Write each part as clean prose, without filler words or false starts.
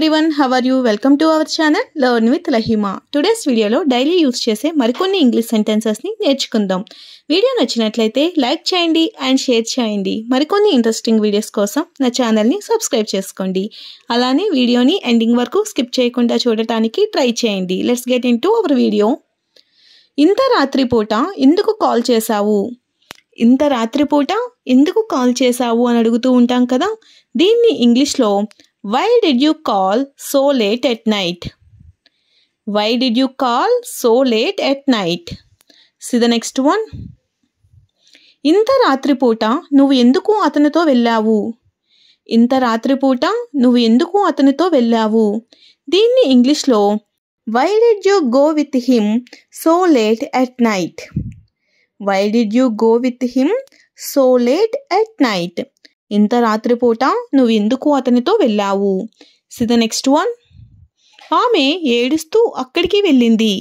everyone, how are you? Welcome to our channel Learn with Lahima. Today's video లో daily use చేసే మరికొన్ని English sentences ని నేర్చుకుందాం. Video నచ్చినట్లయితే లైక్ చేయండి అండ్ షేర్ చేయండి. మరికొన్ని ఇంట్రెస్టింగ్ వీడియోస్ కోసం నా ఛానల్ ని సబ్స్క్రైబ్ చేసుకోండి. అలానే వీడియోని ఎండింగ్ వరకు స్కిప్ చేయకుండా చూడటానికి ట్రై చేయండి. Let's get into hour video. ఇంత రాత్రిపూట ఎందుకు కాల్ చేశావు? ఇంత రాత్రిపూట ఎందుకు కాల్ చేశావు అని అడుగుతూ ఉంటాం కదా. దీన్ని ఇంగ్లీష్లో Why did you call so late at night? Why did you call so late at night? See the next one. ఇంత రాత్రిపూట నువ్వు ఎందుకు అతనితో వెళ్ళావు? ఇంత రాత్రిపూట నువ్వు ఎందుకు అతనితో వెళ్ళావు? దీన్ని ఇంగ్లీష్లో Why did you go with him so late at night? Why did you go with him so late at night? ఇంత రాత్రిపూట నువ్వు ఎందుకు అతనితో వెళ్ళావు? C the next one. ఆమె ఏడుస్తూ అక్కడికి వెళ్ళింది.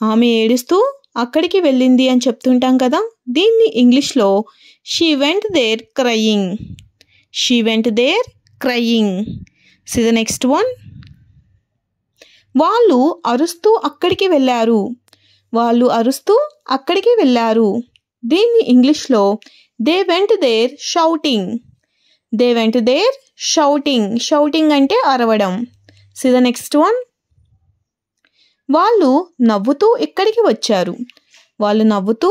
ఆమె ఏడుస్తూ అక్కడికి వెళ్ళింది అని చెప్తుంటాం కదా. దీన్ని ఇంగ్లీష్లో she went there crying. She went there crying. See the next one. వాళ్ళు అరుస్తూ అక్కడికి వెళ్ళారు. వాళ్ళు అరుస్తూ అక్కడికి వెళ్ళారు. దీన్ని ఇంగ్లీష్లో they went there shouting. They went there shouting. Shouting అంటే అరవడం. See the next one. వాళ్ళు నవ్వుతూ ఇక్కడికి వచ్చారు. వాళ్ళు నవ్వుతూ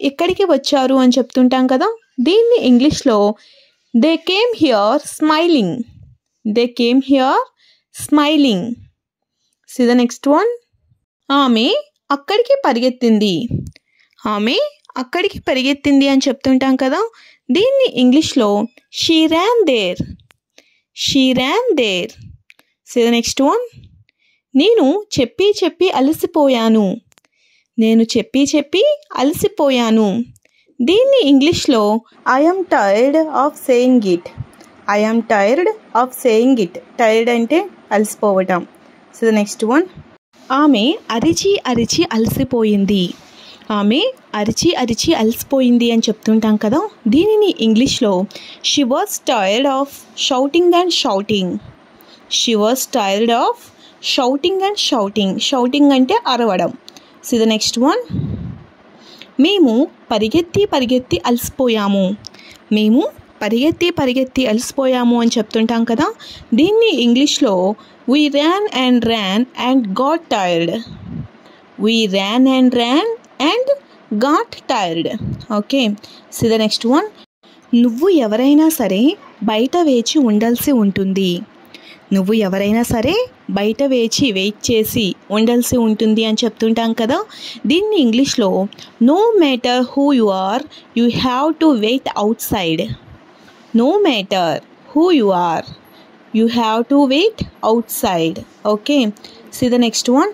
ఇక్కడికి వచ్చారు అని చెప్తుంటాం కదా. దీన్ని ఇంగ్లీష్లో they came here smiling. They came here smiling. C the next one. ఆమె అక్కడికి పరిగెత్తింది. ఆమె అక్కడికి పరిగెత్తింది అని చెప్తుంటాం కదా. దీన్ని ఇంగ్లీష్లో she ran there. She ran there. See the next one. నేను చెప్పి చెప్పి అలసిపోయాను. నేను చెప్పి చెప్పి అలసిపోయాను. దీన్ని ఇంగ్లీష్లో I am tired of saying it. I am tired of saying it. Tired అంటే అలసిపోవటం. See the next one. ఆమె అరిచి అరిచి అలసిపోయింది. ఆమె అరిచి అరిచి అలసిపోయింది అని చెప్తుంటాం కదా. దీనిని ఇంగ్లీష్లో she was tired of shouting and shouting. She was tired of shouting and shouting. Shouting అంటే అరవడం. See the next one. మేము పరిగెత్తి పరిగెత్తి అలసిపోయాము. మేము పరిగెత్తి పరిగెత్తి అలసిపోయాము అని చెప్తుంటాం కదా. దీన్ని ఇంగ్లీష్లో we ran and got tired. We ran and got tired. Okay. See the next one. నువ్వు ఎవరైనా సరే బయట వేచి ఉండాల్సి ఉంటుంది. నువ్వు ఎవరైనా సరే బయట వెయిట్ చేసి ఉండాల్సి ఉంటుంది అని చెప్తుంటాం కదా. దీన్ని ఇంగ్లీష్లో no matter who you are you have to wait outside. No matter who you are you have to wait outside. Okay. See the next one.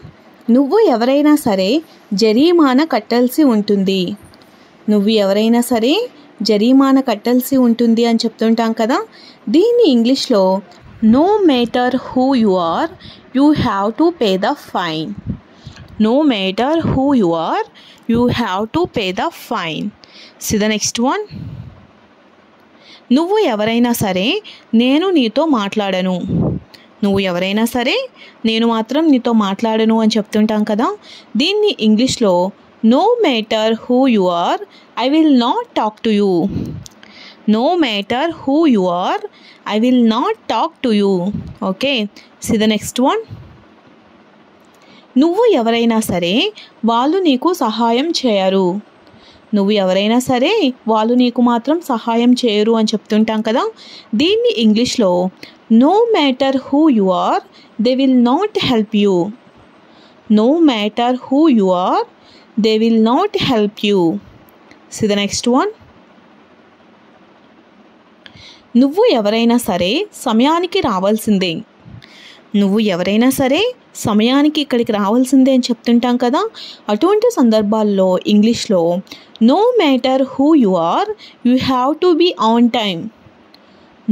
నువ్వు ఎవరైనా సరే జరిమానా కట్టాల్సి ఉంటుంది. నువ్వు ఎవరైనా సరే జరిమానా కట్టాల్సి ఉంటుంది అని చెప్తుంటాం కదా. దీన్ని ఇంగ్లీష్లో no matter who you are you have to pay the fine. No matter who you are you have to pay the fine. See the next one. నువ్వు ఎవరైనా సరే నేను నీతో మాట్లాడను. నువ్వు ఎవరైనా సరే నేను మాత్రం నీతో మాట్లాడను అని చెప్తుంటాం కదా. దీన్ని ఇంగ్లీష్లో no matter who you are I will not talk to you. No matter who you are I will not talk to you. Okay. See the next one. నువ్వు ఎవరైనా సరే వాళ్ళు నీకు సహాయం చేయరు. నువ్వు ఎవరైనా సరే వాళ్ళు నీకు మాత్రం సహాయం చేయరు అని చెప్తుంటాం కదా. దీన్ని ఇంగ్లీష్లో no matter who you are they will not help you. No matter who you are they will not help you. See the next one. నువ్వు ఎవరైనా సరే సమయానికి రావాల్సిందే. నువ్వు ఎవరైనా సరే సమయానికి ఇక్కడికి రావాల్సిందే అని చెప్తుంటాం కదా. అటువంటి సందర్భాల్లో ఇంగ్లీష్లో no matter who you are you have to be on time.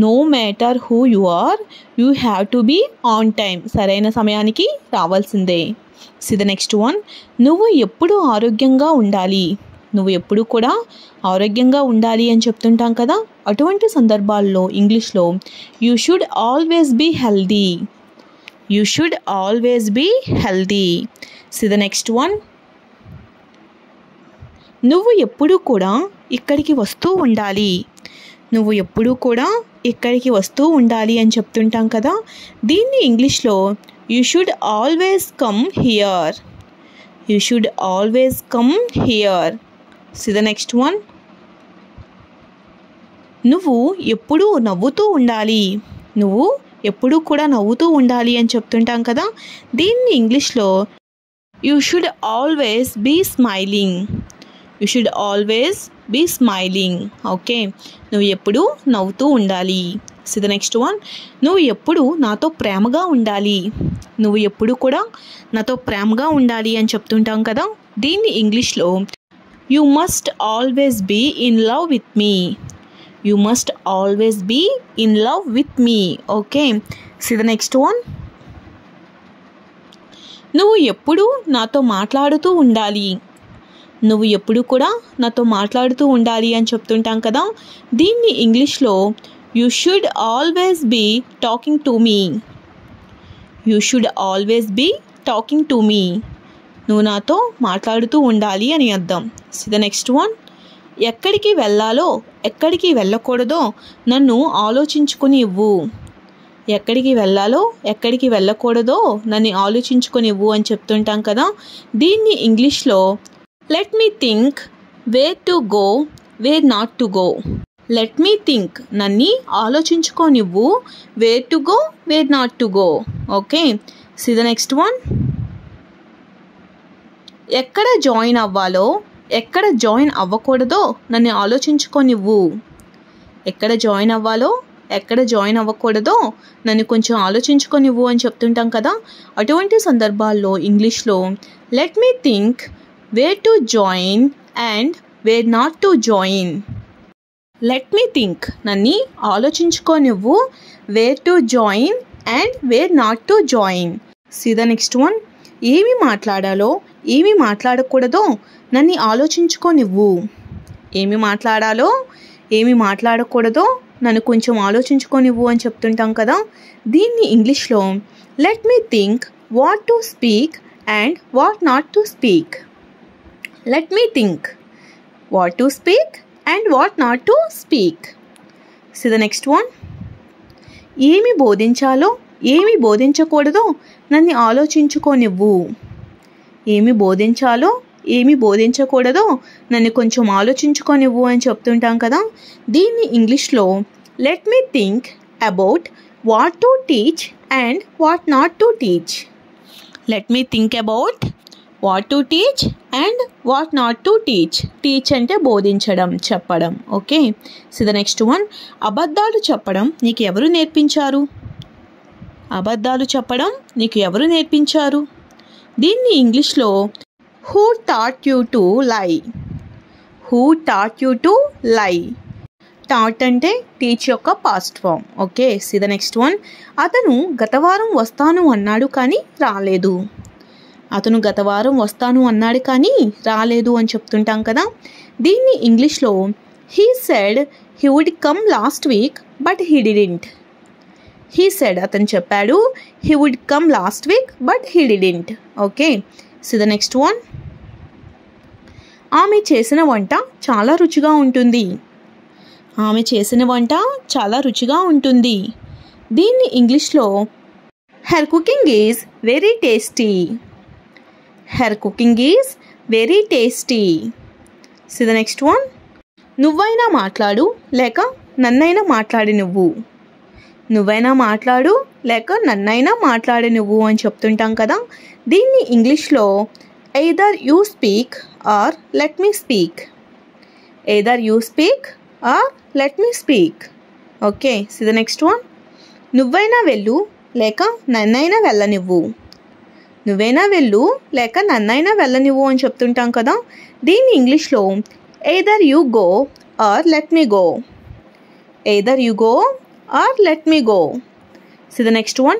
No matter who you are you have to be on time. సరైన సమయానికి రావాల్సిందే. See the next one. నువ్వు ఎప్పుడు ఆరోగ్యంగా ఉండాలి. నువ్వు ఎప్పుడు కూడా ఆరోగ్యంగా ఉండాలి అని చెప్తుంటాం కదా. అటువంటి సందర్భాల్లో ఇంగ్లీష్లో you should always be healthy. You should always be healthy. See the next one. నువ్వు ఎప్పుడూ కూడా ఇక్కడికి వస్తూ ఉండాలి. నువ్వు ఎప్పుడూ కూడా ఇక్కడికి వస్తూ ఉండాలి అని చెప్తుంటాం కదా. దీన్ని ఇంగ్లీష్లో you should always come here. You should always come here. See the next one. నువ్వు ఎప్పుడూ నవ్వుతూ ఉండాలి. నువ్వు ఎప్పుడూ కూడా నవ్వుతూ ఉండాలి అని చెప్తుంటాం కదా. దీన్ని ఇంగ్లీష్లో you should always be smiling. You should always be smiling. Okay, నువ్వు ఎప్పుడూ నవ్వుతూ ఉండాలి. See the next one. నువ్వు ఎప్పుడు నాతో ప్రేమగా ఉండాలి. నువ్వు ఎప్పుడు కూడా నాతో ప్రేమగా ఉండాలి అని చెప్తుంటాం కదా. దీన్ని ఇంగ్లీష్లో you must always be in love with me. You must always be in love with me. Okay, See the next one. నువ్వు ఎప్పుడు నాతో మాట్లాడుతూ ఉండాలి. నువ్వు ఎప్పుడు కూడా నాతో మాట్లాడుతూ ఉండాలి అని చెప్తుంటాం కదా. దీన్ని ఇంగ్లీష్లో you should always be talking to me. You should always be talking to me. నువ్వు నాతో మాట్లాడుతూ ఉండాలి అని అర్థం. See the next one. ఎక్కడికి వెళ్ళాలో ఎక్కడికి వెళ్ళకూడదో నన్ను ఆలోచించుకొని ఇవ్వు. ఎక్కడికి వెళ్ళాలో ఎక్కడికి వెళ్ళకూడదో నన్ను ఆలోచించుకొని ఇవ్వు అని చెప్తుంటాం కదా. దీన్ని ఇంగ్లీష్లో let me think where to go where not to go. Let me think నన్ను ఆలోచించుకోనివ్వు, where to go where not to go. Okay, See the next one. ఎక్కడ జాయిన్ అవ్వాలో ఎక్కడ జాయిన్ అవ్వకూడదో నన్ను ఆలోచించుకోనివ్వు. ఎక్కడ జాయిన్ అవ్వాలో ఎక్కడ జాయిన్ అవ్వకూడదో నన్ను కొంచెం ఆలోచించుకోనివ్వు అని చెప్తుంటాం కదా. అటువంటి సందర్భాల్లో ఇంగ్లీష్లో let me think where to join and where not to join. Let me think నన్ను ఆలోచించుకోనివ్వు, where to join and where not to join. See the next one. ఏమి మాట్లాడాలో ఏమి మాట్లాడకూడదో నన్ను ఆలోచించుకోనివ్వు. ఏమి మాట్లాడాలో ఏమి మాట్లాడకూడదో నన్ను కొంచెం ఆలోచించుకోనివ్వు అని చెప్తుంటాం కదా. దీన్ని ఇంగ్లీష్లో let me think what to speak and what not to speak. Let me think what to speak and what not to speak. See the next one. ఏమి బోధించాలో ఏమి బోధించకూడదో నన్ను ఆలోచించుకోనివ్వు. ఏమి బోధించాలో ఏమి బోధించకూడదో నన్ను కొంచెం ఆలోచించుకోనివ్వు అని చెప్తుంటాం కదా. దీన్ని ఇంగ్లీష్లో let me think about what to teach and what not to teach. Let me think about what to teach and what not to teach. Teach అంటే బోధించడం, చెప్పడం. Okay, See the next one. అబద్ధాలు చెప్పడం నీకు ఎవరు నేర్పించారు. అబద్ధాలు చెప్పడం నీకు ఎవరు నేర్పించారు. దీన్ని ఇంగ్లీష్లో who taught you to lie. Who taught you to lie. Taught అంటే టీచ్ యొక్క past form. Okay, See the next one. అతను గత వారం వస్తాను అన్నాడు కానీ రాలేదు. అతను గత వారం వస్తాను అన్నాడు కానీ రాలేదు అని చెప్తుంటాం కదా. దీన్ని ఇంగ్లీష్లో he said he would come last week but he didn't. He said అతను చెప్పాడు, he would come last week but he didn't. Okay, See the next one. ఆమె చేసిన వంట చాలా రుచిగా ఉంటుంది. ఆమె చేసిన వంట చాలా రుచిగా ఉంటుంది. దీన్ని ఇంగ్లీష్లో her cooking is very tasty. Her cooking is very tasty. See the next one. నువ్వైనా మాట్లాడు లేక నన్నైనా మాట్లాడి నువ్వు. నువ్వైనా మాట్లాడు లేక నన్నైనా మాట్లాడి నువ్వు అని చెప్తుంటాం కదా. దీన్ని ఇంగ్లీష్లో either you speak or let me speak. Either you speak or let me speak. Okay, See the next one. నువ్వైనా వెళ్ళు లేక నన్నైనా వెళ్ళనివ్వు. నువ్వైనా వెళ్ళు లేక నన్నైనా వెళ్ళనివ్వు అని చెప్తుంటాం కదా. దీన్ని ఇంగ్లీష్లో either you go or let me go. Either you go or let me go. See the next one.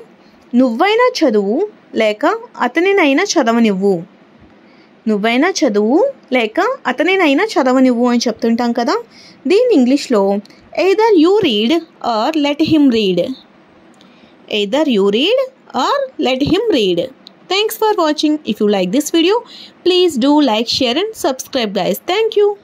నువ్వైనా చదువు లేక అతనినైనా చదవనివ్వు. నువ్వైనా చదువు లేక అతనినైనా చదవనివ్వు అని చెప్తుంటాం కదా. దీన్ని ఇంగ్లీష్లో either you read or let him read. Either you read or let him read. Thanks for watching. If you like this video, please do like, share and subscribe guys. Thank you.